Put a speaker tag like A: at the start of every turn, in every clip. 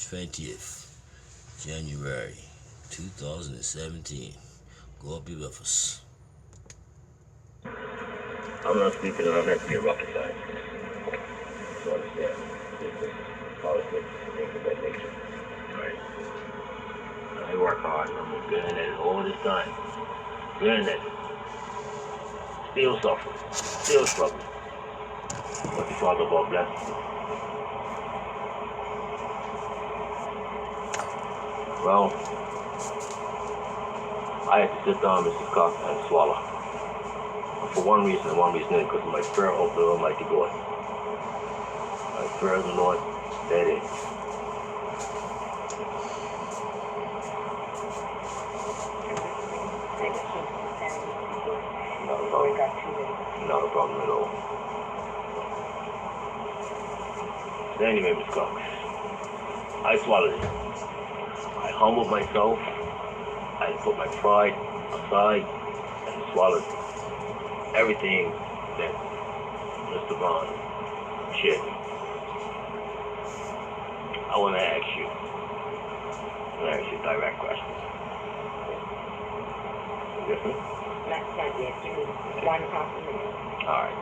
A: 20th January 2017. Go up be with us.
B: I'm not speaking, and I'm not to be a rocket scientist. To understand business, politics, things of that nature. Right? I work hard, and I'm good at it all this time. Good at it. Still suffering. Still struggling. But the Father God bless me. Well, I had to sit down, Mrs. Cox, and swallow. For one reason and one reason only, because of my prayer of the Almighty God. My prayer of the Lord, that is. Not a problem. Not a problem at all. So anyway, Miss Cox, I swallowed it. I humbled myself. I put my pride aside and swallowed everything that Mr. Browns shared. I want to ask you direct questions. Yes, sir?
C: Not yet. Give me one compliment.
B: All right.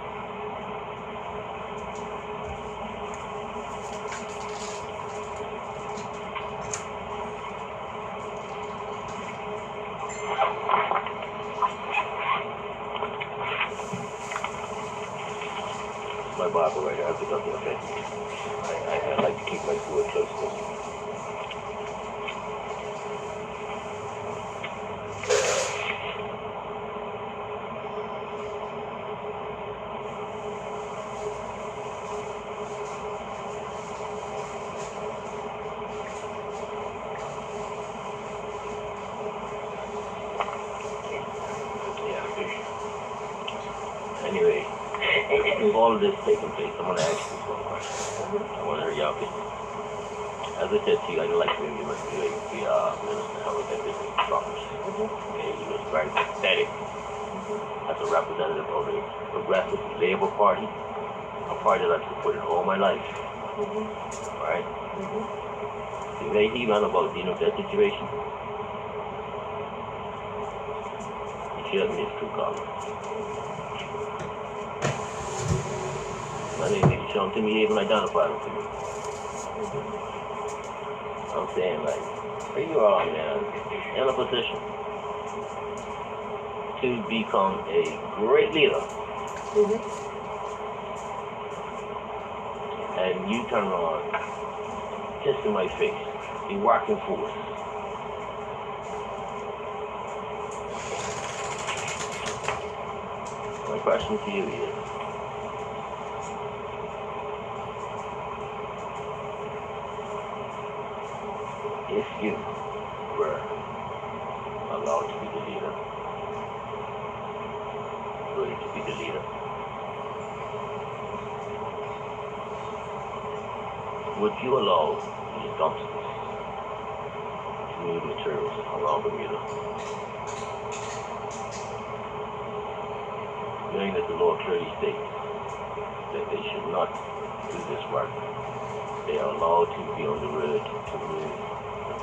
B: My Bible right here. I think I'll be okay. I like to keep my food close to me. Anyway, with all of this taking place, I'm going to ask you this one question. I want to hear your opinion. As I said to you, I'd like to be minister how that business suffers. Okay, he was very pathetic as a representative of the Progressive Labor Party, a party that I've supported all my life. Right? The way he went about dealing with that situation, he showed me his true colors. I mean, if you show them to me, even identify them to me. I'm saying, like, here you are, man, in a position to become a great leader. And you turn around, kiss in my face, be working for us. My question to you is, if you were allowed to be the leader, willing to be the leader, would you allow these dumpsters to move materials around Bermuda? Knowing that the law clearly states that they should not do this work, they are allowed to be on the road to move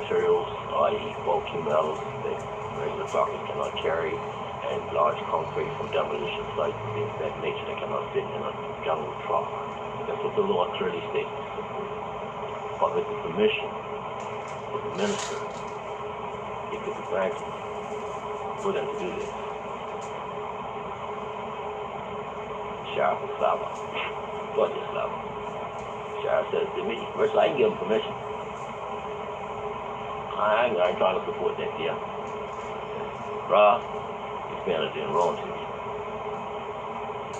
B: materials, i.e. bulky metals that regular truckers cannot carry, and large concrete from demolition sites, things of that nature that cannot fit in a jungle truck. That's what the law clearly states. But with the permission of the minister, it could be granted for them to do this. Sheriff will slap up. God just slap up. Sheriff says to me, first I can give him permission. I ain't trying to support that deal. Bruh, this man is doing wrong to me.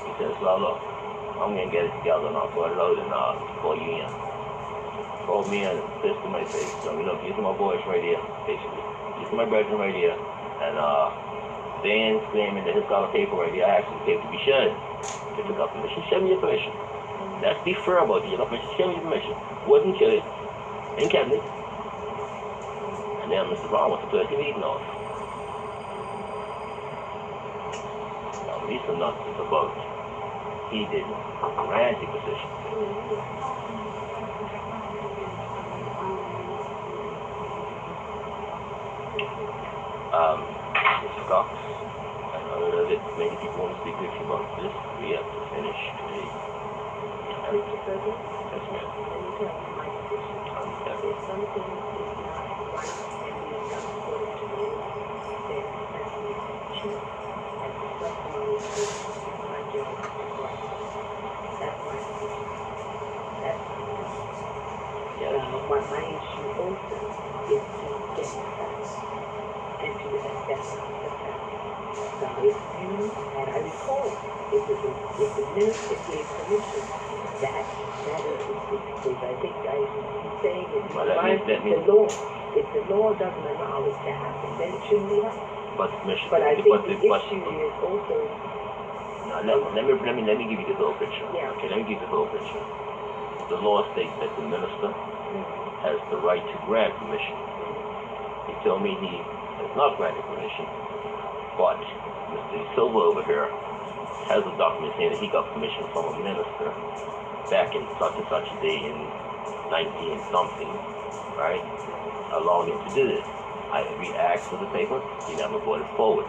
B: He says, well, look, I'm going to get it together and I'll put it out and call you in. Called me in and pissed in my face. So, look, these are my boys right here, basically. These are my brethren right here. And Dan claiming that he's got a paper right here. I asked him to be shut. If you got permission, show me your permission. Let's be fair about it. You got permission, show me your permission. Wasn't killed in cabinet. And then Mr. Brown was the person eating off. Now, these are nothing about he didn't grant the position. Mr. Cox, I know that many people want to speak with you about this. We have to finish today.
C: Mr. Ferguson,
B: Yes, ma'am.
C: let me tell you my position. If something is not right and being done according to the law, then that's the exception. And the testimony is my job to correct it. That's my position. That's my position.
B: Yes.
C: What my issue also is to get the facts and to assess the facts. Now, if you, and I recall, if the minister gave permission, that is the because I think you saying it
B: Well, that means-
C: the law. If the law doesn't allow it to happen, then it shouldn't be happening.
B: But
C: I think the issue is also
B: let me give you the whole picture.
C: Yeah.
B: Okay, let me give you the whole picture. The law states that the minister has the right to grant permission. He told me he has not granted permission, but Mr. Silva over here has a document saying that he got permission from a minister back in such and such a day in 19 something, right? Allowing him to do this. We asked for the paper, he never brought it forward.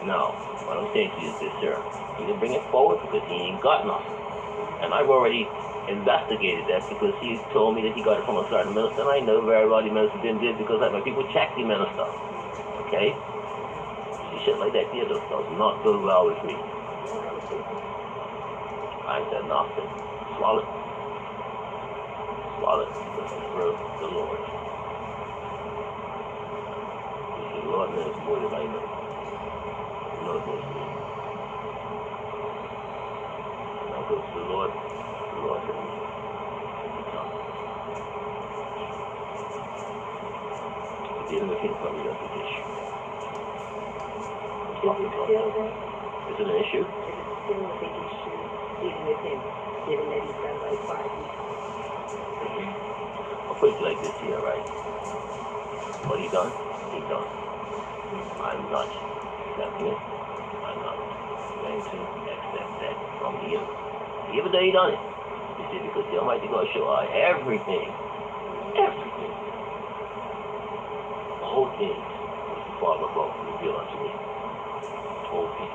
B: Now, what I'm saying to you is this, sir. He didn't bring it forward because he ain't got nothing. And I've already investigated that because he told me that he got it from a certain minister, and I know very well the minister didn't do it because I my people check the minister. Okay? See, shit like that here does not go well with me. I ain't said nothing. Swallow it. Swallow it. Because it's for the Lord. You see, the Lord knows more than I know. The Lord knows me. When I go to the Lord knows me. Dealing with him probably that's the issue. Is it an issue?
C: It is still a big issue dealing with him, given that he's done like 5 weeks.
B: I'll put it like this here, right? What he done, he done. I'm not accepting it. I'm not going to accept that from him. Even though he done it. You see, because the Almighty God show out everything. Everything. The whole thing was the Father God revealed unto me. The whole thing.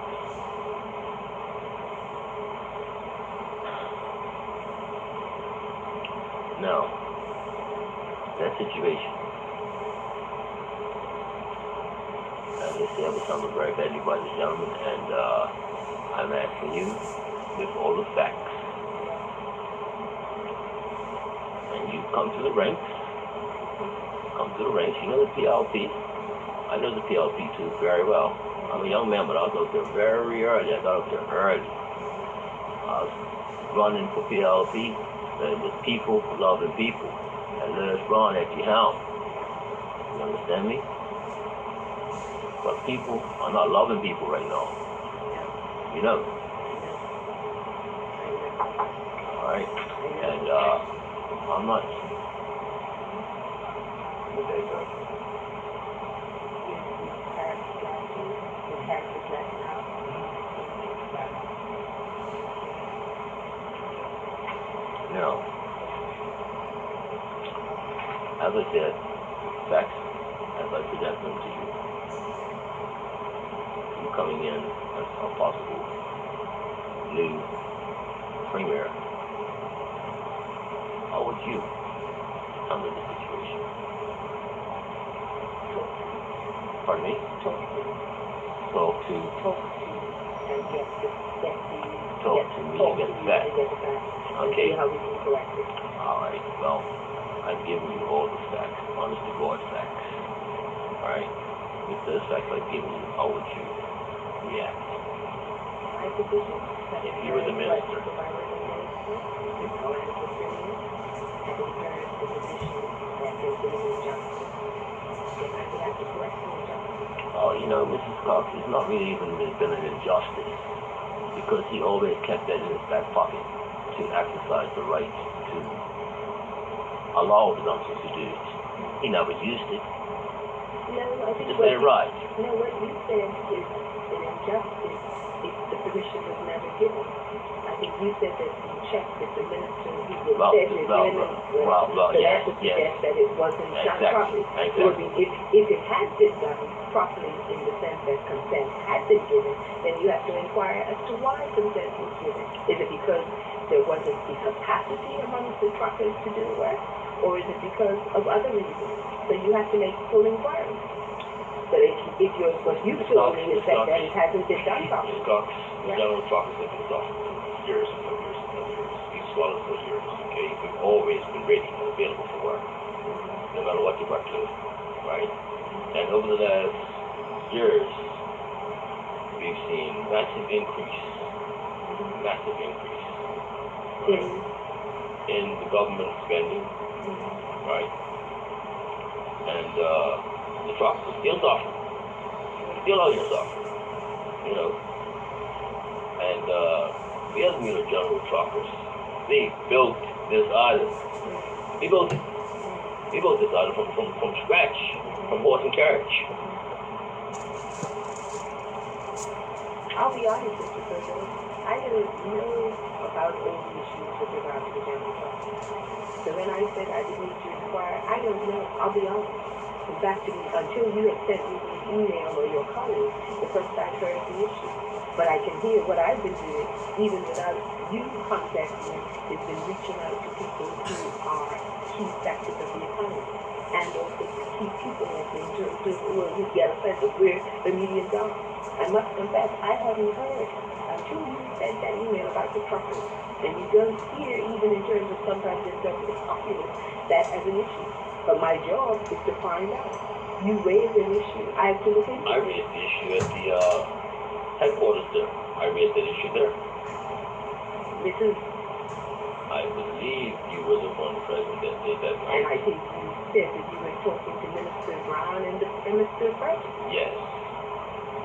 B: Now, that situation, as I say, I was sounded very badly by this gentleman, and I'm asking you with all the facts. And you come to the ranks. You know the PLP. I know the PLP too very well. I'm a young man, but I was out there very early. I got out there early. I was running for PLP. It was people loving people. And let us run at your helm. You understand me? But people are not loving people right now. You know. Alright? And I'm not. Okay, sir. Now, as I said, facts, as I present them to you, you coming in as a possible new premier, how would you handle the situation? Pardon me? Talk to me and get the facts. Okay.
C: How we can correct it.
B: Alright, well, I've given you all the facts, honest to God facts. Alright? With those facts I've given you, how would you react?
C: My position,
B: If you were the minister.
C: if I were the minister, if I were the premier, having heard the position that there's been an injustice, then I would have to correct the injustice.
B: Oh, you know, Mrs. Cox, it's not really even been an injustice. Because he always kept that in his back pocket to exercise the right to allow the dancers to do it. He never used it.
C: No, I think
B: Just let it ride.
C: No, what you said is an injustice if the permission was never given. I think you said that you checked with the minister who was said his so that would suggest that it wasn't done properly.
B: Exactly.
C: If it had been done properly in the sense that consent had been given, then you have to inquire as to why consent was given. Is it because there wasn't the capacity amongst the truckers to do the work, or is it because of other reasons? So you have to make full inquiry. But if what you told me is that it hasn't been done properly.
B: General truckers have been talking for years and years and years. We've swallowed for years, okay? We've always been ready and available for work, no matter what you work to, right? And over the last years, we've seen massive increase right? in the government spending, right? And the trucks are still suffering, still out here suffering, you know. And we as Mueller General Truckers, they built this island. We built it. We built this island from scratch, from horse and carriage.
C: I'll be honest with you, President. I didn't know about all the issues with regard to the general truckers. So when I said I didn't need to inquire, I don't know. I'll be honest. In fact, until you had sent me the email or your colleague, the first I heard the issue. But I can hear what I've been doing, even without you contacting me, has been reaching out to people who are key factors of the economy, and also key people who get a sense of where the $1 million. I must confess, I haven't heard until you sent that email about the truckers, and you don't hear, even in terms of sometimes executive populace, that as an issue. But my job is to find out. You raise an issue, I have to look into it.
B: I raised the issue at the headquarters there. I raised that issue there.
C: Mrs.
B: I believe you were the one present that did that, right?
C: And I think you said that you were talking to Minister Brown and Mr. Browns.
B: Yes.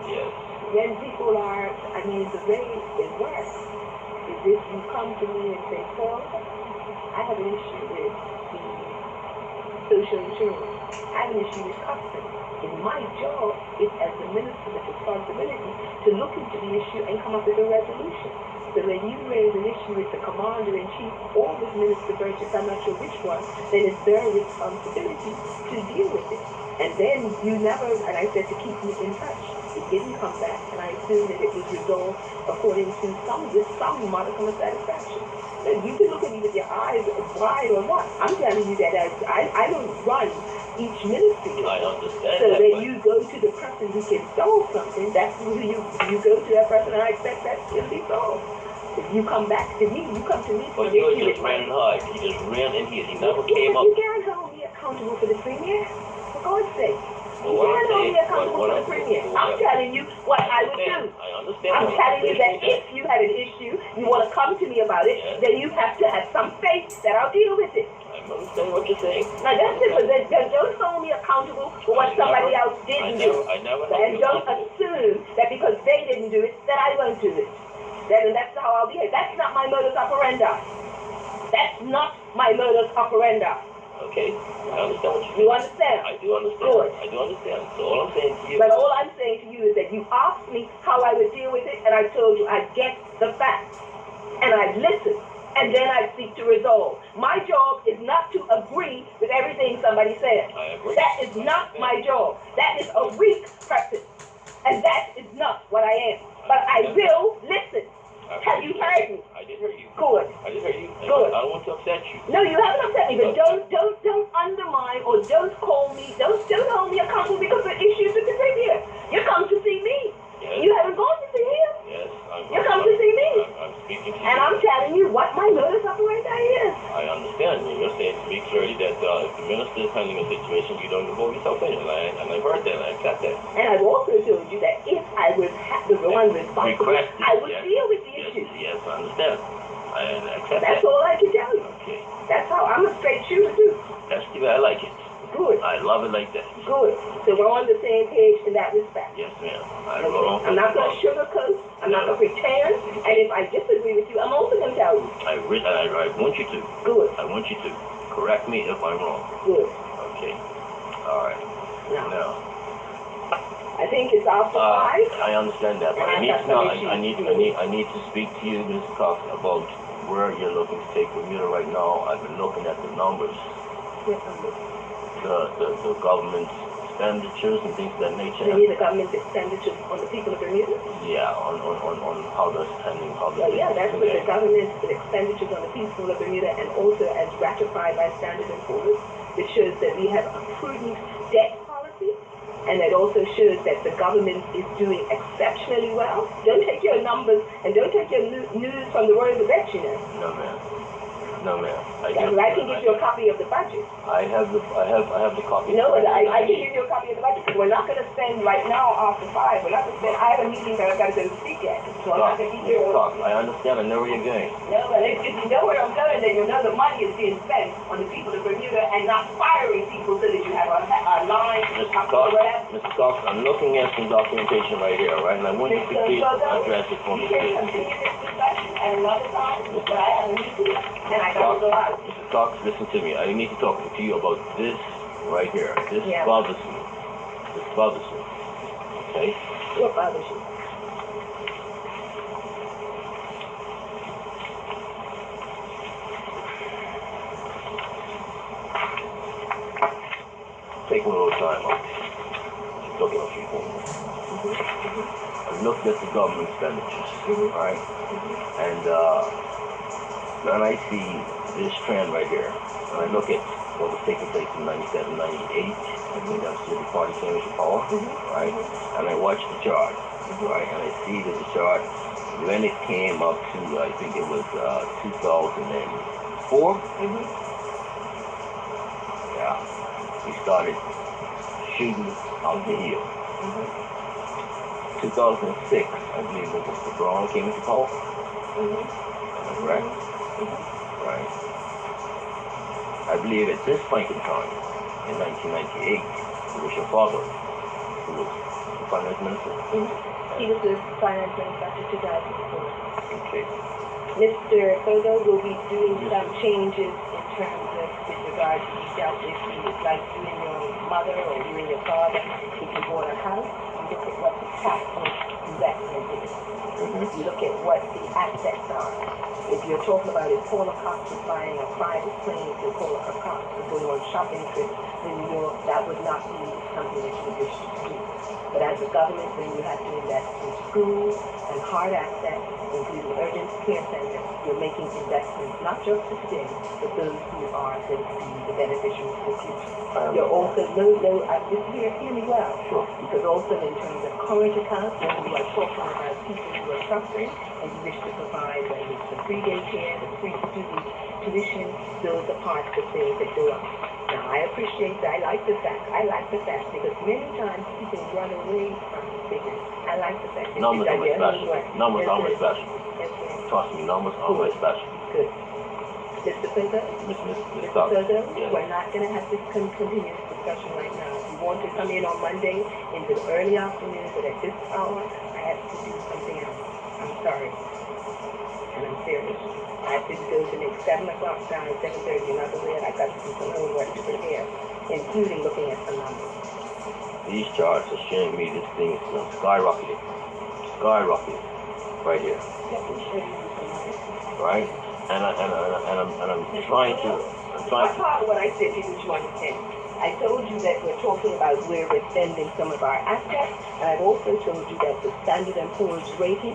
B: Yes.
C: When people are, I mean, the way it works is if you come to me and say, Paula, I have an issue with the social insurance. I have an issue with customs. And my job is, as the minister's responsibility, to look into the issue and come up with a resolution. So when you raise an issue with the commander-in-chief or with Minister Burgess, I'm not sure which one, then it's their responsibility to deal with it. And then you never, and I said to keep me in touch. It didn't come back, and I assumed that it was resolved according to some modicum of satisfaction. So you can look at me with your eyes wide or what. I'm telling you that I don't run each ministry.
B: I understand
C: so
B: that.
C: When you go to the person who can solve something, that's who you go to that person, and I expect that to be solved. If you come back to me, you come to me for
B: an issue. But you just ran and hide. You just ran in here. You never came up.
C: You can't hold me accountable for the premier, for God's sake.
B: Well,
C: you can't hold me accountable for the premier. I'm telling you what I would do.
B: I understand.
C: I'm telling you that if you had an issue, you want to come to me about it, then you have to have some faith that I'll deal with it.
B: I understand what you're saying.
C: Now that's it, but then don't hold me accountable for what somebody else didn't do.
B: I never
C: and don't assume that because they didn't do it, that I won't do it. Then that's how I'll behave. That's not my modus operandi. That's not my modus operandi.
B: Okay, I understand what
C: you understand?
B: I do understand.
C: Good.
B: I do understand. So all I'm saying to you.
C: But all I'm saying to you is that you asked me how I would deal with it, and I told you I get the facts, and I listen, and then I seek to resolve. My job is not to agree with everything somebody says.
B: I agree.
C: That is not my job. That is a weak person, and that is not what I am. But I will listen. Have you heard me?
B: I did hear you.
C: Good.
B: I did hear you.
C: Good.
B: I don't want to upset you.
C: No, you haven't upset me, but don't undermine or don't call me, don't hold me accountable because of issues with the premier. You come to see me.
B: Yes.
C: You haven't gone to see him.
B: Yes.
C: You come to see me.
B: I'm speaking to you.
C: And I'm telling you what my modus operandi is.
B: I understand. You're saying to me clearly that if the minister is handling a situation, you don't involve yourself in it. And I've heard that, and I accept that.
C: And I've also told you that if I was the one responsible, I would deal with the issue.
B: Yes, I understand. I accept that.
C: That's all I can tell you.
B: Okay.
C: That's how I'm a straight shooter too.
B: That's the way I like it.
C: Good.
B: I love it like that.
C: Good. So we're on the same page in that respect.
B: Yes, ma'am.
C: I'm not going to sugarcoat. I'm not going to pretend. And if I disagree with you, I'm also going to tell you.
B: I want you to.
C: Good.
B: I want you to. Correct me if I'm wrong.
C: Good.
B: Okay. All right.
C: Now, I think it's after 5.
B: I understand that, but I need to speak to you, Ms. Cox, about where you're looking to take Bermuda right now. I've been looking at the numbers.
C: What numbers?
B: The government expenditures and things of that nature.
C: You mean the government's expenditures on the people of Bermuda?
B: Yeah, on how they're spending, how they're
C: that's what the government's expenditures on the people of Bermuda, and also as ratified by Standard & Poor's, which shows that we have a prudent debt policy, and it also shows that the government is doing exceptionally well. Don't take your numbers and don't take your news from the Royal Gazette, you know.
B: No, ma'am. No, ma'am.
C: I can give you a copy of the budget.
B: I have the copy.
C: No, but I can give you a copy of the budget, because we're not going to spend right now after 5. We're not going to spend. I have a meeting that I've got to go to speak at. So I'm not going to give you
B: I understand. I know where you're going.
C: No, but if you know where I'm going, then you'll know the money is being spent on the people of Bermuda and not firing people so that you have a line.
B: Mr. Cox, I'm looking at some documentation right here, right? And I want you to please address it for me.
C: You can continue this discussion at another time, but I have a meeting and I got to go out.
B: Mr. Cox, listen to me. I need to talk to you about this right here. This bothers me. This bothers me. Okay?
C: What bothers you?
B: Taking a little time out. Just looking at a few things. I looked at the government expenditures, right? And then I see this trend right here. And I look at what was taking place in 97, 98. I think that's when the party came into power, right? And I watch the chart, right? And I see that the chart, when it came up to, I think it was 2004. Yeah, we started shooting out the hill. 2006, I believe it was Mr. Brown came into power. Right? Right. I believe at this point in time, in 1998, it was your father who was the finance minister.
C: He was the finance minister after 2004.
B: Okay.
C: Mr. Kogo will be doing some changes in terms of with regard to these dealt issues, like you and your mother or you and your father, if you bought a house, you look at what the capital investment is. You look at what the assets are. If you're talking about if Paula Cox was buying a private plane to Paula Cox was going on shopping trips in New York, that would not be something that you wish to do. But as a government, when you have to invest in schools and hard assets, including urgent care centers, you're making investments not just for today, but those who are going to be the beneficiaries for the future. You're also, just hear me well, because also in terms of current accounts, when we are talking about people who are suffering, and you wish to provide, whether it's the free daycare, the free student tuition, those are parts of things that go up. Now, I appreciate that. I like the fact, because many times people run away from figures. I like the fact that
B: numbers are my special. Numbers are my special.
C: Yes, sir.
B: Trust me, numbers are my special.
C: Good. Mr. Kogo?
B: Mr.
C: Kogo,
B: yes.
C: We're not going to have this continue this discussion right now. If you want to come in on Monday into the early afternoon, but at this hour, I have to do something else. I'm sorry. And I'm serious. I have to go to make 7 o'clock down at 7:30 and other way, and I got to do some homework to prepare, including looking at some numbers.
B: These charts are showing me this thing is skyrocketing. Skyrocketing. Right here.
C: Let me show you some numbers.
B: Right? And I'm trying to.
C: Part of what I said to you understand. I told you that we're talking about where we're spending some of our assets, and I've also told you that the Standard & Poor's rating,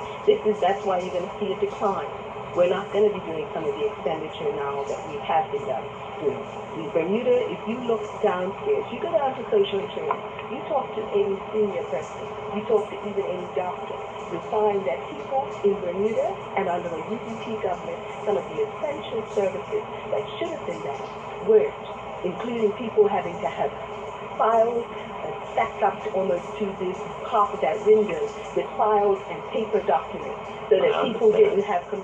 C: that's why you're going to see a decline. We're not going to be doing some of the expenditure now that we have been doing. In Bermuda, if you look downstairs, you go down to social insurance, you talk to any senior person, you talk to even any doctor, you find that people in Bermuda and under the UPT government, some of the essential services that should have been done weren't, including people having to have files stacked up to almost to this half of that window with files and paper documents so that people didn't have, do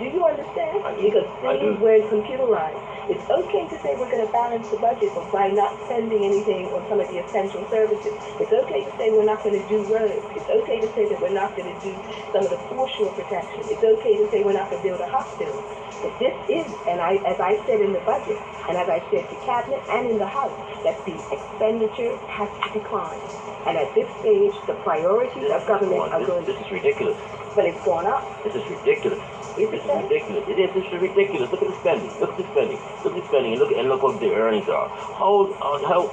C: you understand? Because things weren't computerized. It's okay to say we're going to balance the budget by not spending anything on some of the essential services. It's okay to say we're not going to do roads. It's okay to say that we're not going to do some of the foreshore protection. It's okay to say we're not going to build a hospital. But this is, and as I said in the budget, and as I said to Cabinet and in the House, that the expenditure has to declined. And at this stage, the priorities of government are going to...
B: This is ridiculous.
C: But it's gone up.
B: This is ridiculous.
C: Is
B: This
C: it
B: is ridiculous. It is. This is ridiculous. Look at the spending. Look at the spending. Look at the spending. And look what the earnings are. How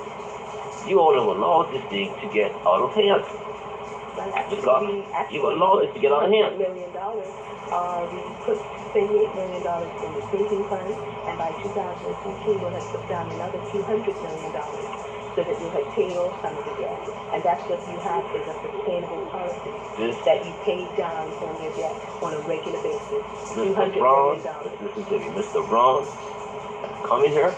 B: you all have allowed this thing to get out of hand.
C: Well, actually,
B: you allowed it to get out of hand.
C: $100 million. We put $78 million in the saving fund, and by 2015 we'll have put down another $200 million so that you'll have paid off some of the debt. And that's what you have is a sustainable policy that you pay down on your debt on a regular basis.
B: Mr. Brown, listen to me. Mr. Brown, come in here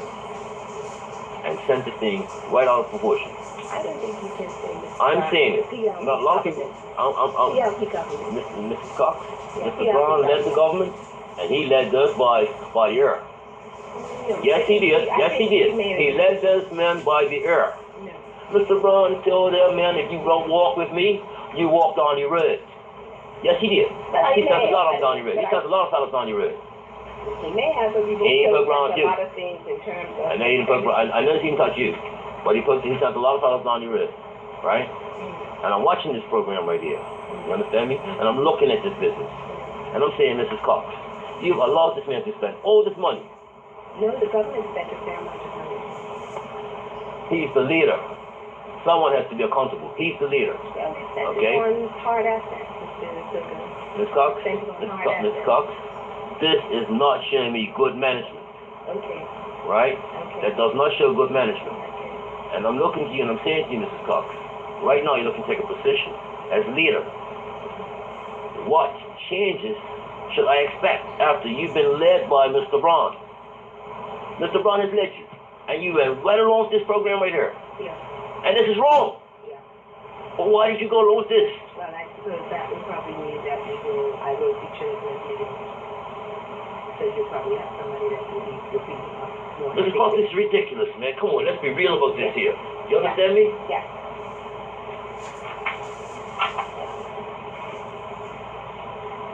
B: and send the thing right out of proportion.
C: I don't think you can say Mr.
B: I'm
C: Brown.
B: saying it.
C: PLP
B: Not a lot of people.
C: PLP government.
B: Mrs. Cox,
C: Yeah,
B: Mr. Brown led the government, and he led us by ear. Yes, he did. Yes, he did. He led those men by the ear. Mr. Brown told them, man, if you don't walk with me, you walk down the road. Yes, he did. He sent a lot of them down the road. He sent a lot of fellas down the road.
C: He may have a lot of things in terms of...
B: I know he didn't touch you, but he sent a lot of fellas down the road, right? And I'm watching this program right here. You understand me? And I'm looking at this business. And I'm saying, Mrs. Cox, you've allowed this man to spend all this money.
C: No, the government spent a fair amount of money.
B: He's the leader. Someone has to be accountable. He's the leader. Okay?
C: On hard assets,
B: Ms. Cox, Ms. Cox, this is not showing me good management.
C: Okay.
B: Right?
C: Okay.
B: That does not show good management. And I'm looking to you and I'm saying to you, Mrs. Cox, right now you're looking to take a position as leader. What changes should I expect after you've been led by Mr. Brown? Mr. Brown has led you. And you went right along with this program right here.
C: Yeah.
B: And this is wrong.
C: Yeah.
B: Well, why did you go along with this?
C: Well, I suppose that would probably mean that I will be chosen as leader. So you'll probably have somebody that will be more...
B: Mrs. Cox, this is ridiculous, man. Come on, let's be real about this here. You understand me?
C: Yeah.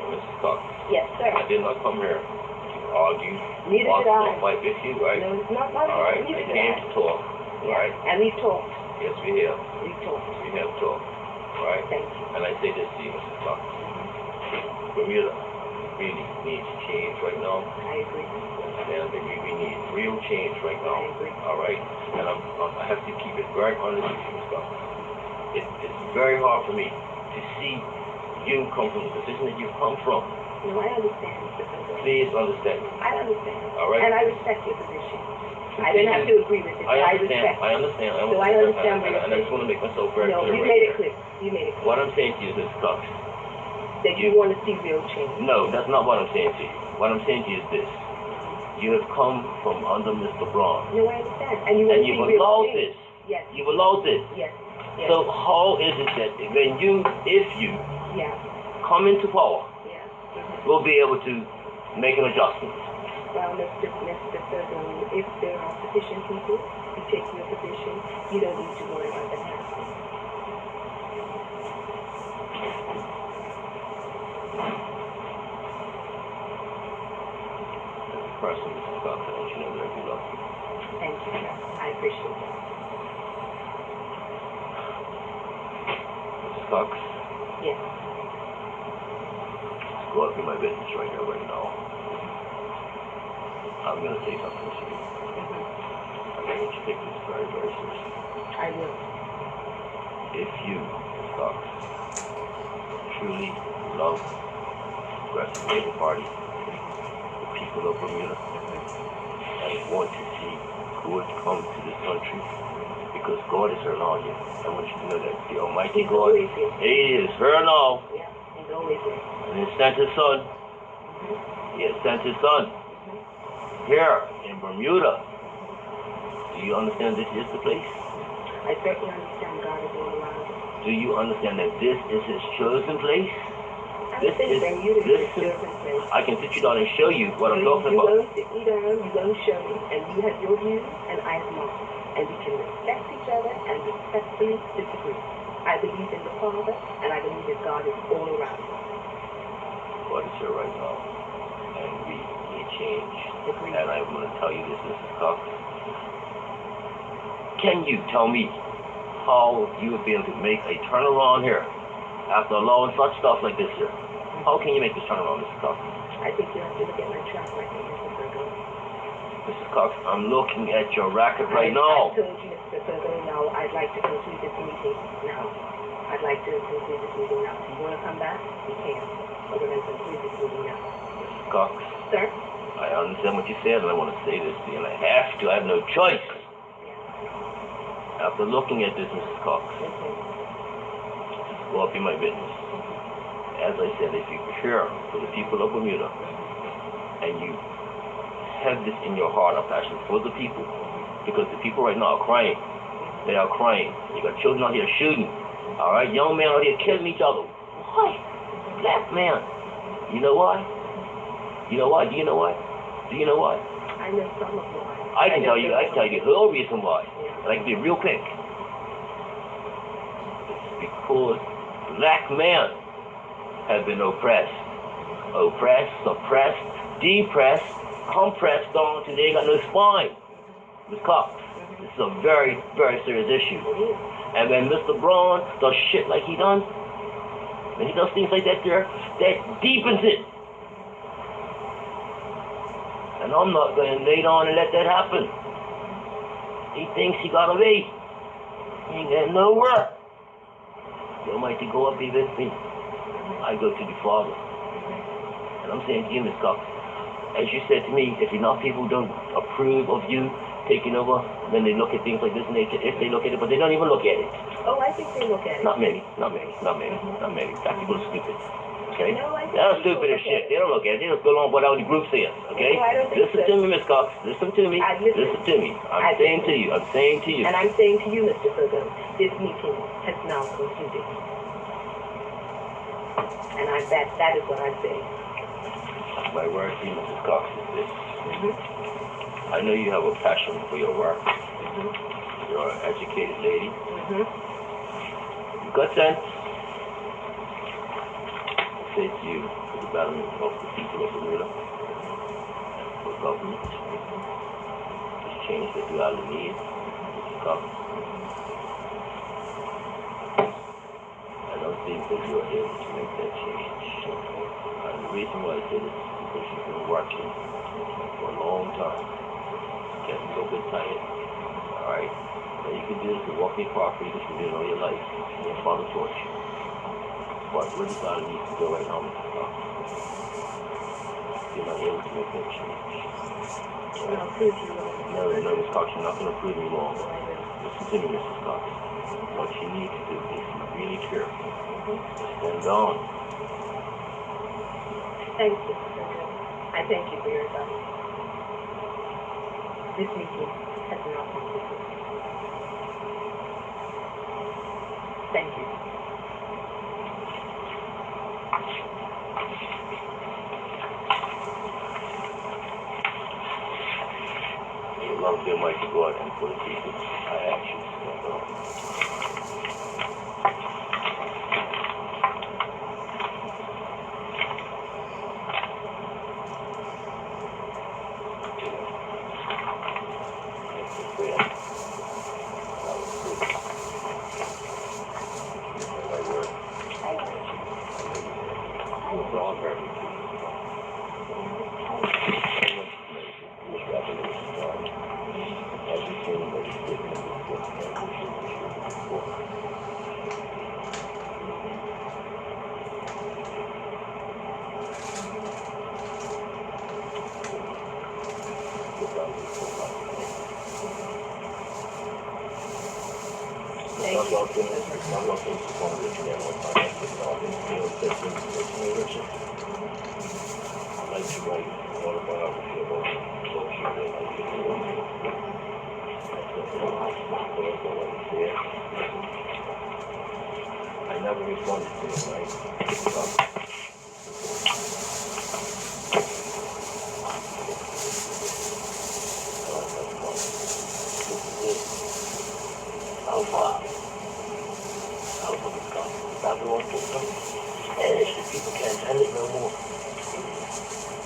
B: Mrs. Cox.
C: Yes, sir.
B: I did not come here to argue.
C: Neither did I.
B: Fight with you, right?
C: No, it's not.
B: All right, I came to talk.
C: Yeah.
B: Right?
C: And we've talked.
B: Yes, we have.
C: We've talked.
B: We have talked. Right?
C: Thank you.
B: And I say this to you, Mrs. Cox. Bermuda really needs change right now.
C: I agree.
B: And we need real change right now.
C: I agree.
B: All right? And I have to keep it very honest with you, Mrs. Cox. It's very hard for me to see you come from the position that you've come from.
C: No, I understand, Mr. President.
B: Please understand.
C: I understand.
B: All right?
C: And I respect your position. I didn't have to agree with it, but I respect.
B: I understand.
C: So I understand what you're
B: saying. And I just want to make myself very clear.
C: No, you made it clear. You made it clear.
B: What I'm saying to you is this, Cox.
C: That you want to see real change.
B: No, that's not what I'm saying to you. What I'm saying to you is this. You have come from under Mr. Brown.
C: No, I understand. And you want to see real change.
B: allowed this.
C: Yes.
B: You've allowed this.
C: Yes. Yes.
B: So how is it that when if you come into power, we'll be able to make an adjustment?
C: Well, Mr. President, if there are sufficient people who take your position, you don't need to worry about that happening.
B: Person, Mrs. Cox, I want you to know that we love you.
C: Thank you, sir. I appreciate that.
B: Mrs. Cox?
C: Yes.
B: Let's go up in my business right here, right now. I'm going to say something to you. I want you to take this very, very seriously.
C: I will.
B: If you, Mrs. Cox, truly love the Progressive Labour Party, people of Bermuda, and want to see good come to this country, because God is her now. I want you to know that the Almighty God, He is her now.
C: Yeah, He's always there.
B: And He sent His Son. He has sent His Son here in Bermuda. Do you understand this is the place?
C: I certainly understand God is all around us.
B: Do you understand that this is His chosen place? I can sit you down and show you what I'm talking about.
C: You won't sit me down, you won't show me, and you have your views, and I have mine. And we can respect each other and respectfully disagree. I believe in the Father, and I believe that God is all around us.
B: God is here right now, and we need change. Agreed. And I'm going to tell you this, Mrs. Cox. Can you tell me how you would be able to make a turnaround here after allowing such stuff like this here. How can you make this turnaround, Mrs. Cox?
C: I think you have to look at my track record, Mr. Virgo.
B: Mrs. Cox, I'm looking at your record right now.
C: I told you, Mr. Virgo, now I'd like to conclude this meeting now. I'd like to conclude this meeting now. If you want to come back, you can. But we're going to conclude this meeting now.
B: Mrs. Cox.
C: Sir?
B: I understand what you said, and I want to say this to you, and I have to. I have no choice. After looking at this, Mrs. Cox, go up in my witness. As I said, if you care for the people of Bermuda, and you have this in your heart of passion for the people, because the people right now are crying. They are crying. You got children out here shooting. All right, young men out here killing each other. Why? Black man. You know why? You know why? Do you know why? Do you know why?
C: I know some of why.
B: I can tell you the whole reason why. And I can be real quick. It's because black men have been oppressed, suppressed, depressed, compressed on until they ain't got no spine. Ms. Cox, this is a very, very serious issue. And when Mr. Braun does shit like he done, when he does things like that there, that deepens it. And I'm not going to lay down and let that happen. He thinks he got away. He ain't getting nowhere. The Almighty go up be with me. I go to the Father. And I'm saying to you, Ms. Cox, as you said to me, if enough people don't approve of you taking over, then they look at things like this nature. If they look at it, but they don't even look at it.
C: Oh, I think they look at it.
B: Not many. Black people are stupid. Okay?
C: No, I think
B: They're stupid as shit. They don't look at it. They just go along with what the group says. Okay?
C: No, I don't think
B: Listen
C: so.
B: to me, Miss Cox. Listen to me. Listen to me. I'm saying to you.
C: And I'm saying to you, Mr. Virgo, this meeting has now concluded. And that is what I'm saying.
B: My word to you, Mrs. Cox, is this. I know you have a passion for your work. You're an educated lady. You've got sense. I say to you, for the betterment of the people of Bermuda, and for government, this change that we all need, Mrs. Cox. I don't think that you are able to make that change. And the reason why I say this is because you've been working for a long time, getting a little bit tired. Alright? Now you can do this with walking property, which you've been doing all your life. Your father taught you. But where this island needs to go right now, Mrs. Cox? You're not able to make that change.
C: Well, I'll prove you wrong.
B: No, Mrs. Cox, you're not going to prove me wrong. Listen to me, Mrs. Cox. What you need to do is really care. Stand down.
C: Thank you, Mr. Virgo. I thank you for your advice. This meeting has now concluded. Thank you.
B: You love the Almighty God and for the people. I ask you to stand down. I never responded to it, right? People can't handle it no more.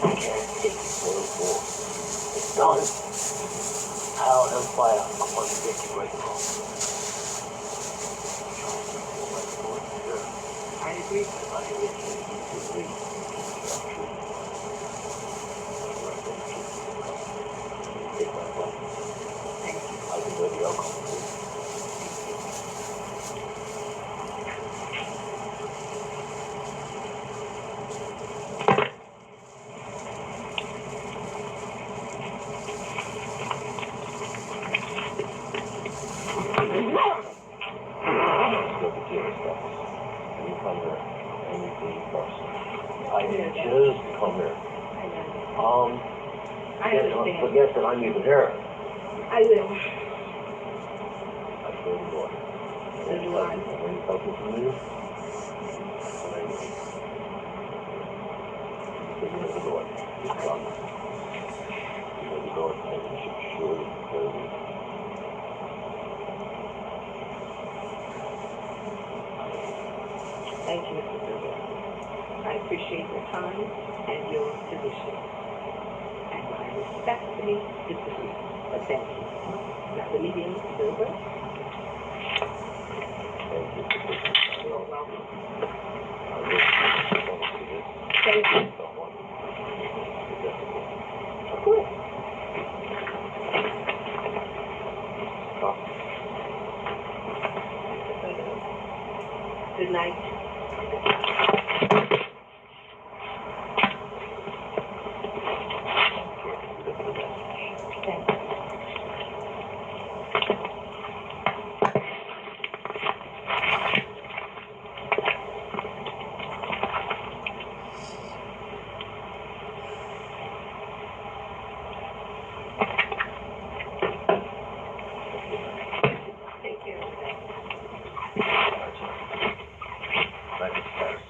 B: They can't take it no more. It's done. Hell and fire upon the victory right now.
C: agree.
B: I agree. Take my advice.
C: Thank you.
B: I can wear the outcome.
C: I understand.
B: Forget that I'm even here.
C: I will.
B: I swear to God.
C: So do I.
B: When you talk to me, I know. Because the Lord. He's promised. The Lord, I should surely carry me.
C: Thank you, Mr. Silver. I appreciate your time and your position. And I respectfully disagree. But thank you. Now, the meeting is over.
B: Thank you.
C: You're welcome.
B: I will see this.
C: Thank you.
B: Someone.
C: Of course. Good night. Thank you. Take care of that.
B: Thank you, Paris.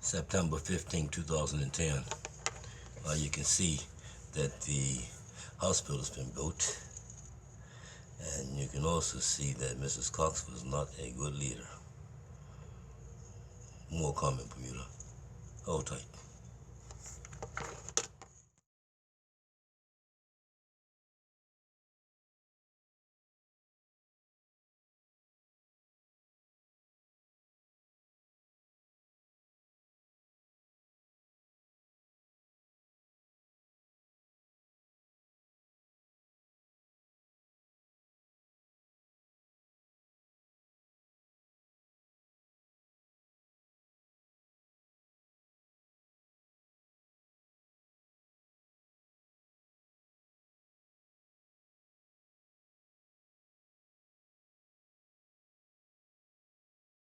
A: September 15, 2010. You can see that the hospital has been built, and you can also see that Mrs. Cox was not a good leader. More coming, Bermuda. Hold tight.